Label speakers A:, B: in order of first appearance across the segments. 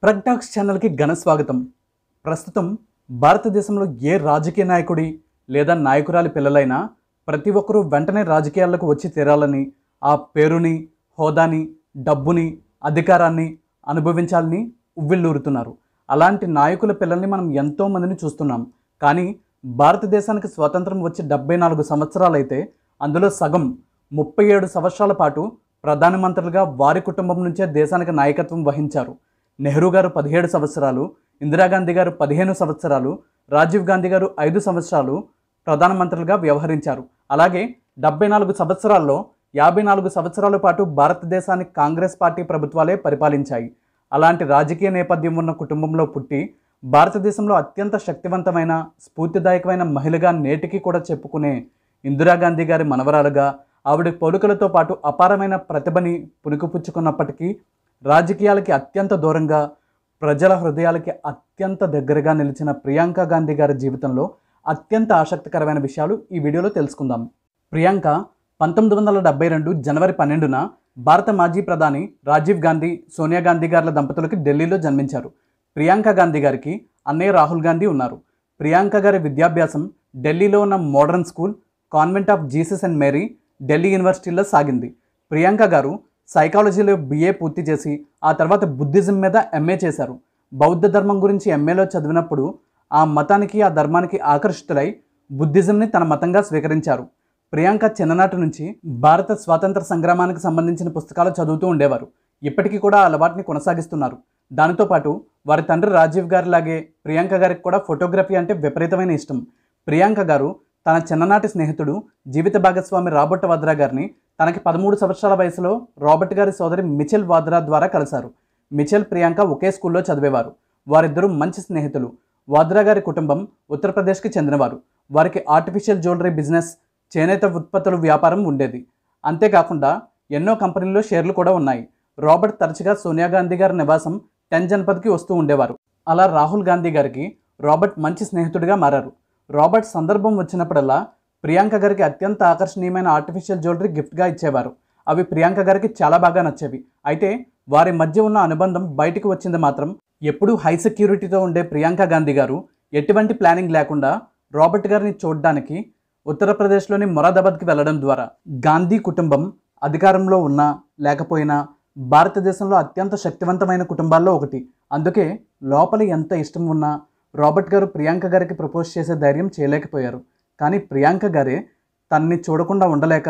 A: ప్రగ్టాక్స్ ఛానల్కి ఘన స్వాగతం. ప్రస్తుతం భారతదేశంలో ఏ రాజకీయ నాయకుడి లేదా నాయకురాలి పిల్లలైనా ప్రతి ఒక్కరూ వెంటనే రాజకీయాలకు వచ్చి తీరాలని, ఆ పేరుని, హోదాని, డబ్బుని, అధికారాన్ని అనుభవించాలని ఉవ్విళ్ళూరుతున్నారు. అలాంటి నాయకుల పిల్లల్ని మనం ఎంతోమందిని చూస్తున్నాం. కానీ భారతదేశానికి స్వాతంత్రం వచ్చి 74 సంవత్సరాలైతే అందులో సగం 37 సంవత్సరాల పాటు ప్రధానమంత్రులుగా వారి కుటుంబం నుంచే దేశానికి నాయకత్వం వహించారు. నెహ్రూ గారు 17 సంవత్సరాలు, ఇందిరాగాంధీ గారు 15 సంవత్సరాలు, రాజీవ్ గాంధీ గారు 5 సంవత్సరాలు ప్రధానమంత్రులుగా వ్యవహరించారు. అలాగే 74 సంవత్సరాల్లో 54 సంవత్సరాల పాటు భారతదేశాన్ని కాంగ్రెస్ పార్టీ ప్రభుత్వాలే పరిపాలించాయి. అలాంటి రాజకీయ నేపథ్యం ఉన్న కుటుంబంలో పుట్టి భారతదేశంలో అత్యంత శక్తివంతమైన, స్ఫూర్తిదాయకమైన మహిళగా నేటికి కూడా చెప్పుకునే ఇందిరాగాంధీ గారి మనవరాలుగా, ఆవిడ పోలికలతో పాటు అపారమైన ప్రతిభని పుణికిపుచ్చుకున్నప్పటికీ రాజకీయాలకి అత్యంత దూరంగా, ప్రజల హృదయాలకి అత్యంత దగ్గరగా నిలిచిన ప్రియాంక గాంధీ గారి జీవితంలో అత్యంత ఆసక్తికరమైన విషయాలు ఈ వీడియోలో తెలుసుకుందాం. ప్రియాంక 1972 జనవరి 12న భారత మాజీ ప్రధాని రాజీవ్ గాంధీ, సోనియా గాంధీ గారుల దంపతులకి ఢిల్లీలో జన్మించారు. ప్రియాంక గాంధీ గారికి అన్నయ్య రాహుల్ గాంధీ ఉన్నారు. ప్రియాంక గారి విద్యాభ్యాసం ఢిల్లీలో ఉన్న modern school, convent of Jesus and Mary, Delhi యూనివర్సిటీలో సాగింది. ప్రియాంక గారు సైకాలజీలో BA పూర్తి చేసి ఆ తర్వాత బుద్ధిజం మీద MA చేశారు. బౌద్ధ ధర్మం గురించి MAలో చదివినప్పుడు ఆ మతానికి, ఆ ధర్మానికి ఆకర్షితులై బుద్ధిజంని తన మతంగా స్వీకరించారు. ప్రియాంక చిన్ననాటి నుంచి భారత స్వాతంత్ర సంగ్రామానికి సంబంధించిన పుస్తకాలు చదువుతూ ఉండేవారు. ఇప్పటికీ కూడా ఆ అలవాటుని కొనసాగిస్తున్నారు. దానితో పాటు వారి తండ్రి రాజీవ్ గారిలాగే ప్రియాంక గారికి కూడా ఫోటోగ్రఫీ అంటే విపరీతమైన ఇష్టం. ప్రియాంక గారు తన చిన్ననాటి స్నేహితుడు, జీవిత భాగస్వామి రాబర్ట్ వాద్రా గారిని తనకి 13 సంవత్సరాల వయసులో రాబర్ట్ గారి సోదరి మిచెల్ వాద్రా ద్వారా కలిశారు. మిచెల్, ప్రియాంక ఒకే స్కూల్లో చదివేవారు. వారిద్దరూ మంచి స్నేహితులు. వాద్రా గారి కుటుంబం ఉత్తరప్రదేశ్కి చెందినవారు. వారికి ఆర్టిఫిషియల్ జ్యువెలరీ బిజినెస్, చేనేత ఉత్పత్తుల వ్యాపారం ఉండేది. అంతేకాకుండా ఎన్నో కంపెనీల్లో షేర్లు కూడా ఉన్నాయి. రాబర్ట్ తరచుగా సోనియా గాంధీ గారి నివాసం 10 జనపథ్కి వస్తూ ఉండేవారు. అలా రాహుల్ గాంధీ గారికి రాబర్ట్ మంచి స్నేహితుడిగా మారారు. రాబర్ట్ సందర్భం వచ్చినప్పుడల్లా ప్రియాంక గారికి అత్యంత ఆకర్షణీయమైన ఆర్టిఫిషియల్ జ్యువెలరీ గిఫ్ట్గా ఇచ్చేవారు. అవి ప్రియాంక గారికి చాలా బాగా నచ్చేవి. అయితే వారి మధ్య ఉన్న అనుబంధం బయటికి వచ్చింది మాత్రం ఎప్పుడూ హై సెక్యూరిటీతో ఉండే ప్రియాంక గాంధీ గారు ఎటువంటి ప్లానింగ్ లేకుండా రాబర్ట్ గారిని చూడడానికి ఉత్తరప్రదేశ్లోని మొరాదాబాద్కి వెళ్లడం ద్వారా. గాంధీ కుటుంబం అధికారంలో ఉన్నా లేకపోయినా భారతదేశంలో అత్యంత శక్తివంతమైన కుటుంబాల్లో ఒకటి. అందుకే లోపల ఎంత ఇష్టం ఉన్నా రాబర్ట్ గారు ప్రియాంక గారికి ప్రపోజ్ చేసే ధైర్యం చేయలేకపోయారు. కానీ ప్రియాంక గారే తనని చూడకుండా ఉండలేక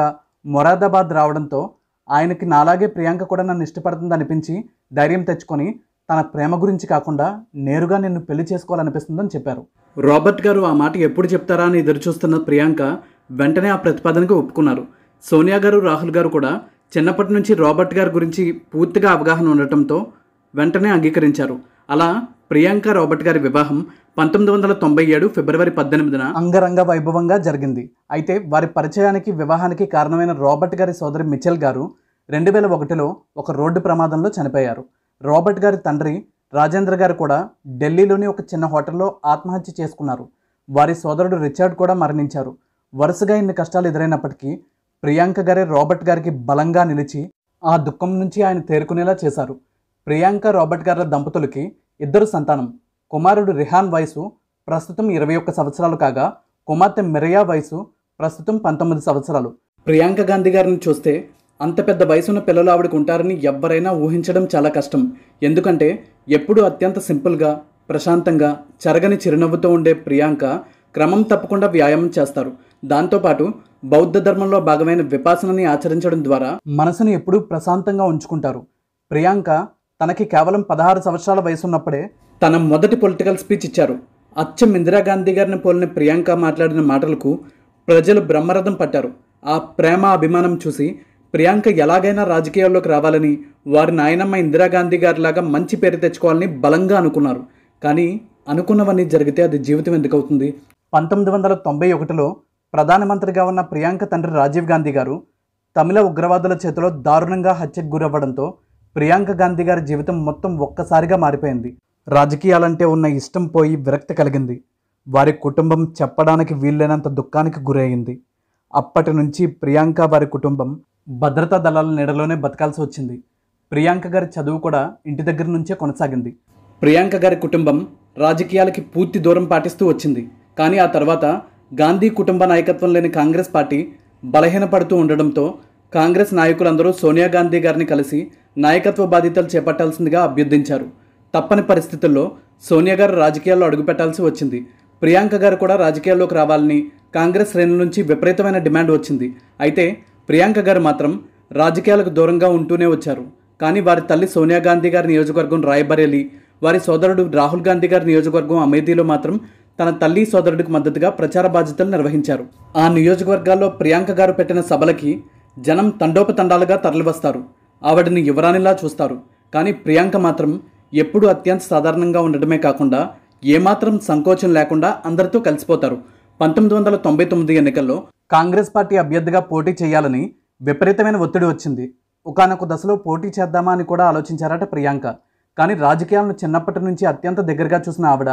A: మొరాదాబాద్ రావడంతో ఆయనకి నాలాగే ప్రియాంక కూడా నన్ను ఇష్టపడుతుంది అనిపించి ధైర్యం తెచ్చుకొని తన ప్రేమ గురించి కాకుండా నేరుగా నిన్ను పెళ్లి చేసుకోవాలనిపిస్తుందని చెప్పారు. రాబర్ట్ గారు ఆ మాట ఎప్పుడు చెప్తారా అని ఎదురుచూస్తున్న ప్రియాంక వెంటనే ఆ ప్రతిపాదనకు ఒప్పుకున్నారు. సోనియా గారు, రాహుల్ గారు కూడా చిన్నప్పటి నుంచి రాబర్ట్ గారి గురించి పూర్తిగా అవగాహన ఉండటంతో వెంటనే అంగీకరించారు. అలా ప్రియాంక, రాబర్ట్ గారి వివాహం 1997 ఫిబ్రవరి 18న అంగరంగ వైభవంగా జరిగింది. అయితే వారి పరిచయానికి, వివాహానికి కారణమైన రాబర్ట్ గారి సోదరి మిచెల్ గారు 2001లో ఒక రోడ్డు ప్రమాదంలో చనిపోయారు. రాబర్ట్ గారి తండ్రి రాజేంద్ర గారు కూడా ఢిల్లీలోని ఒక చిన్న హోటల్లో ఆత్మహత్య చేసుకున్నారు. వారి సోదరుడు రిచర్డ్ కూడా మరణించారు. వరుసగా ఇన్ని కష్టాలు ఎదురైనప్పటికీ ప్రియాంక గారే రాబర్ట్ గారికి బలంగా నిలిచి ఆ దుఃఖం నుంచి ఆయన తేరుకునేలా చేశారు. ప్రియాంక, రాబర్ట్ గారి దంపతులకి 2 సంతానం. కుమారుడు రిహాన్ వయసు ప్రస్తుతం 21 సంవత్సరాలు కాగా, కుమార్తె మిరియా వయసు ప్రస్తుతం 19 సంవత్సరాలు. ప్రియాంక గాంధీ గారిని చూస్తే అంత పెద్ద వయసున్న పిల్లలు ఆవిడకు ఉంటారని ఎవ్వరైనా ఊహించడం చాలా కష్టం. ఎందుకంటే ఎప్పుడూ అత్యంత సింపుల్గా, ప్రశాంతంగా, చెరగని చిరునవ్వుతో ఉండే ప్రియాంక క్రమం తప్పకుండా వ్యాయామం చేస్తారు. దాంతోపాటు బౌద్ధ ధర్మంలో భాగమైన విపాసనని ఆచరించడం ద్వారా మనసుని ఎప్పుడూ ప్రశాంతంగా ఉంచుకుంటారు. ప్రియాంక తనకి కేవలం 16 సంవత్సరాల వయసున్నప్పుడే తన మొదటి పొలిటికల్ స్పీచ్ ఇచ్చారు. అచ్చం ఇందిరాగాంధీ గారిని పోలిన ప్రియాంక మాట్లాడిన మాటలకు ప్రజలు బ్రహ్మరథం పట్టారు. ఆ ప్రేమ, అభిమానం చూసి ప్రియాంక ఎలాగైనా రాజకీయాల్లోకి రావాలని, వారి నాయనమ్మ ఇందిరాగాంధీ గారిలాగా మంచి పేరు తెచ్చుకోవాలని బలంగా అనుకున్నారు. కానీ అనుకున్నవన్నీ జరిగితే అది జీవితం ఎందుకు అవుతుంది? 1991లో ప్రధానమంత్రిగా ఉన్న ప్రియాంక తండ్రి రాజీవ్ గాంధీ గారు తమిళ ఉగ్రవాదుల చేతిలో దారుణంగా హత్యకు గురవ్వడంతో ప్రియాంక గాంధీ గారి జీవితం మొత్తం ఒక్కసారిగా మారిపోయింది. రాజకీయాలంటే ఉన్న ఇష్టం పోయి విరక్తి కలిగింది. వారి కుటుంబం చెప్పడానికి వీల్లేనంత దుఃఖానికి గురయ్యింది. అప్పటి నుంచి ప్రియాంక, వారి కుటుంబం భద్రతా దళాల నీడలోనే బతకాల్సి వచ్చింది. ప్రియాంక గారి చదువు కూడా ఇంటి దగ్గర నుంచే కొనసాగింది. ప్రియాంక గారి కుటుంబం రాజకీయాలకి పూర్తి దూరం పాటిస్తూ వచ్చింది. కానీ ఆ తర్వాత గాంధీ కుటుంబ నాయకత్వం లేని కాంగ్రెస్ పార్టీ బలహీనపడుతూ ఉండడంతో కాంగ్రెస్ నాయకులందరూ సోనియా గాంధీ గారిని కలిసి నాయకత్వ బాధ్యతలు చేపట్టాల్సిందిగా అభ్యర్థించారు. తప్పని పరిస్థితుల్లో సోనియా గారు రాజకీయాల్లో అడుగుపెట్టాల్సి వచ్చింది. ప్రియాంక గారు కూడా రాజకీయాల్లోకి రావాలని కాంగ్రెస్ శ్రేణుల నుంచి విపరీతమైన డిమాండ్ వచ్చింది. అయితే ప్రియాంక గారు మాత్రం రాజకీయాలకు దూరంగా ఉంటూనే వచ్చారు. కానీ వారి తల్లి సోనియా గాంధీ గారి నియోజకవర్గం రాయ్బరేలీ, వారి సోదరుడు రాహుల్ గాంధీ గారి నియోజకవర్గం అమేథీలో మాత్రం తన తల్లి సోదరుడికి మద్దతుగా ప్రచార బాధ్యతలు నిర్వహించారు. ఆ నియోజకవర్గాల్లో ప్రియాంక గారు పెట్టిన సభలకి జనం తండోపతండాలుగా తరలివస్తారు. ఆవిడని యువరాణిలా చూస్తారు. కానీ ప్రియాంక మాత్రం ఎప్పుడూ అత్యంత సాధారణంగా ఉండడమే కాకుండా ఏమాత్రం సంకోచం లేకుండా అందరితో కలిసిపోతారు. 1999 ఎన్నికల్లో కాంగ్రెస్ పార్టీ అభ్యర్థిగా పోటీ చేయాలని విపరీతమైన ఒత్తిడి వచ్చింది. ఒకానొక దశలో పోటీ చేద్దామా అని కూడా ఆలోచించారట ప్రియాంక. కానీ రాజకీయాలను చిన్నప్పటి నుంచి అత్యంత దగ్గరగా చూసిన ఆవిడ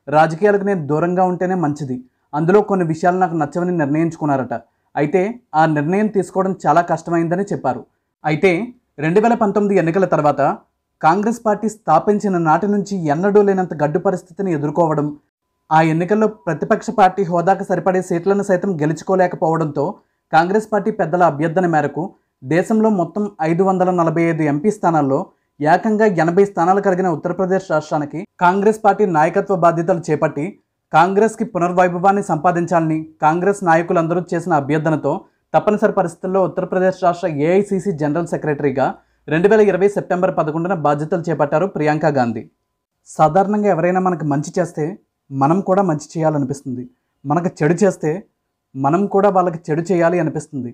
A: రాజకీయాలకు నేను దూరంగా ఉంటేనే మంచిది, అందులో కొన్ని విషయాలు నాకు నచ్చవని నిర్ణయించుకున్నారట. అయితే ఆ నిర్ణయం తీసుకోవడం చాలా కష్టమైందని చెప్పారు. అయితే 2019 ఎన్నికల తర్వాత కాంగ్రెస్ పార్టీ స్థాపించిన నాటి నుంచి ఎన్నడూ లేనంత గడ్డు పరిస్థితిని ఎదుర్కోవడం, ఆ ఎన్నికల్లో ప్రతిపక్ష పార్టీ హోదాకు సరిపడే సీట్లను సైతం గెలుచుకోలేకపోవడంతో కాంగ్రెస్ పార్టీ పెద్దల అభ్యర్థన మేరకు దేశంలో మొత్తం 545 ఎంపీ స్థానాల్లో ఏకంగా 80 స్థానాలు కలిగిన ఉత్తరప్రదేశ్ రాష్ట్రానికి కాంగ్రెస్ పార్టీ నాయకత్వ బాధ్యతలు చేపట్టి కాంగ్రెస్కి పునర్వైభవాన్ని సంపాదించాలని కాంగ్రెస్ నాయకులందరూ చేసిన అభ్యర్థనతో తప్పనిసరి పరిస్థితుల్లో ఉత్తరప్రదేశ్ రాష్ట్ర ఏఐసిసి జనరల్ సెక్రటరీగా 2020 సెప్టెంబర్ 11న బాధ్యతలు చేపట్టారు ప్రియాంక గాంధీ. సాధారణంగా ఎవరైనా మనకు మంచి చేస్తే మనం కూడా మంచి చేయాలనిపిస్తుంది. మనకు చెడు చేస్తే మనం కూడా వాళ్ళకి చెడు చేయాలి అనిపిస్తుంది.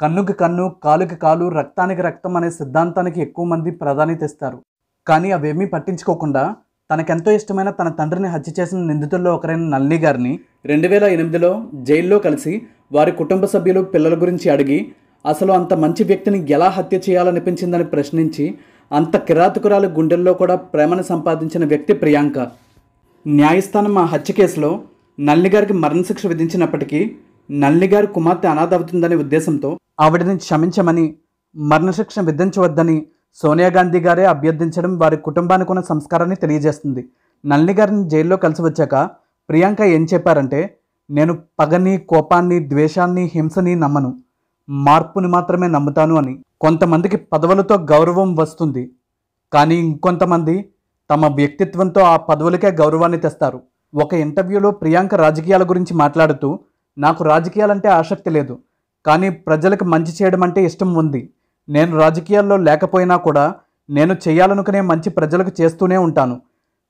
A: కన్నుకి కన్ను, కాలుకి కాలు, రక్తానికి రక్తం అనే సిద్ధాంతానికి ఎక్కువ మంది ప్రాధాన్యత ఇస్తారు. కానీ అవేమీ పట్టించుకోకుండా తనకెంతో ఇష్టమైన తన తండ్రిని హత్య చేసిన నిందితుల్లో ఒకరైన నళిని గారిని 2008లో జైల్లో కలిసి వారి కుటుంబ సభ్యులు, పిల్లల గురించి అడిగి అసలు అంత మంచి వ్యక్తిని ఎలా హత్య చేయాలనిపించిందని ప్రశ్నించి అంత కిరాతకురాలు గుండెల్లో కూడా ప్రేమను సంపాదించిన వ్యక్తి ప్రియాంక. న్యాయస్థానం ఆ హత్య కేసులో నళిని గారికి మరణశిక్ష విధించినప్పటికీ నళిని గారి కుమార్తె అనాథ అవుతుందనే ఉద్దేశంతో ఆవిడని క్షమించమని, మరణశిక్ష విధించవద్దని సోనియా గాంధీ గారే అభ్యర్థించడం వారి కుటుంబానికి ఉన్న సంస్కారాన్ని తెలియజేస్తుంది. నళిని గారిని జైల్లో కలిసి వచ్చాక ప్రియాంక ఏం చెప్పారంటే, నేను పగని, కోపాన్ని, ద్వేషాన్ని, హింసని నమ్మను, మార్పుని మాత్రమే నమ్ముతాను అని. కొంతమందికి పదవులతో గౌరవం వస్తుంది, కానీ ఇంకొంతమంది తమ వ్యక్తిత్వంతో ఆ పదవులకే గౌరవాన్ని తెస్తారు. ఒక ఇంటర్వ్యూలో ప్రియాంక రాజకీయాల గురించి మాట్లాడుతూ, నాకు రాజకీయాలంటే ఆసక్తి లేదు, కానీ ప్రజలకు మంచి చేయడం అంటే ఇష్టం ఉంది. నేను రాజకీయాల్లో లేకపోయినా కూడా నేను చేయాలనుకునే మంచి ప్రజలకు చేస్తూనే ఉంటాను.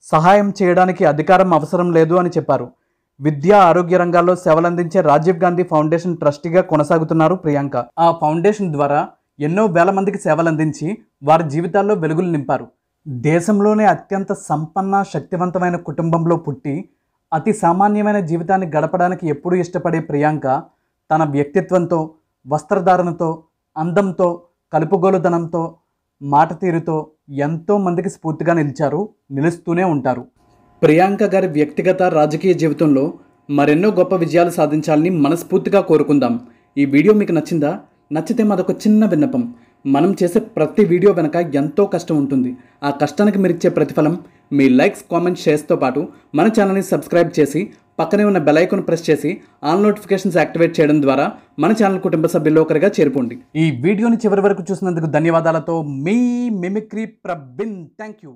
A: సహాయం చేయడానికి అధికారం అవసరం లేదు అని చెప్పారు. విద్యా, ఆరోగ్య రంగాల్లో సేవలందించే రాజీవ్ గాంధీ ఫౌండేషన్ ట్రస్టీగా కొనసాగుతున్నారు ప్రియాంక. ఆ ఫౌండేషన్ ద్వారా ఎన్నో వేల మందికి సేవలందించి వారి జీవితాల్లో వెలుగులు నింపారు. దేశంలోనే అత్యంత సంపన్న, శక్తివంతమైన కుటుంబంలో పుట్టి అతి సామాన్యమైన జీవితాన్ని గడపడానికి ఎప్పుడూ ఇష్టపడే ప్రియాంక తన వ్యక్తిత్వంతో, వస్త్రధారణతో, అందంతో, కలుపుగోలుదనంతో, మాట తీరుతో ఎంతో మందికి స్ఫూర్తిగా నిలిచారు, నిలుస్తూనే ఉంటారు. ప్రియాంక గారి వ్యక్తిగత, రాజకీయ జీవితంలో మరెన్నో గొప్ప విజయాలు సాధించాలని మనస్ఫూర్తిగా కోరుకుందాం. ఈ వీడియో మీకు నచ్చిందా? నచ్చితే మాదొక చిన్న విన్నపం. మనం చేసే ప్రతి వీడియో వెనక ఎంతో కష్టం ఉంటుంది. ఆ కష్టానికి మీరిచ్చే ప్రతిఫలం మీ లైక్స్, కామెంట్స్, షేర్స్తో పాటు మన ఛానల్ని సబ్స్క్రైబ్ చేసి పక్కనే ఉన్న బెల్ ఐకాన్ ప్రెస్ చేసి ఆల్ నోటిఫికేషన్స్ యాక్టివేట్ చేయడం ద్వారా మన ఛానల్ కుటుంబ సభ్యుల్లో ఒకరిగా చేరుకోండి. ఈ వీడియోని చివరి వరకు చూసినందుకు ధన్యవాదాలతో మీ మిమిక్రీ ప్రవీణ్. Thank you.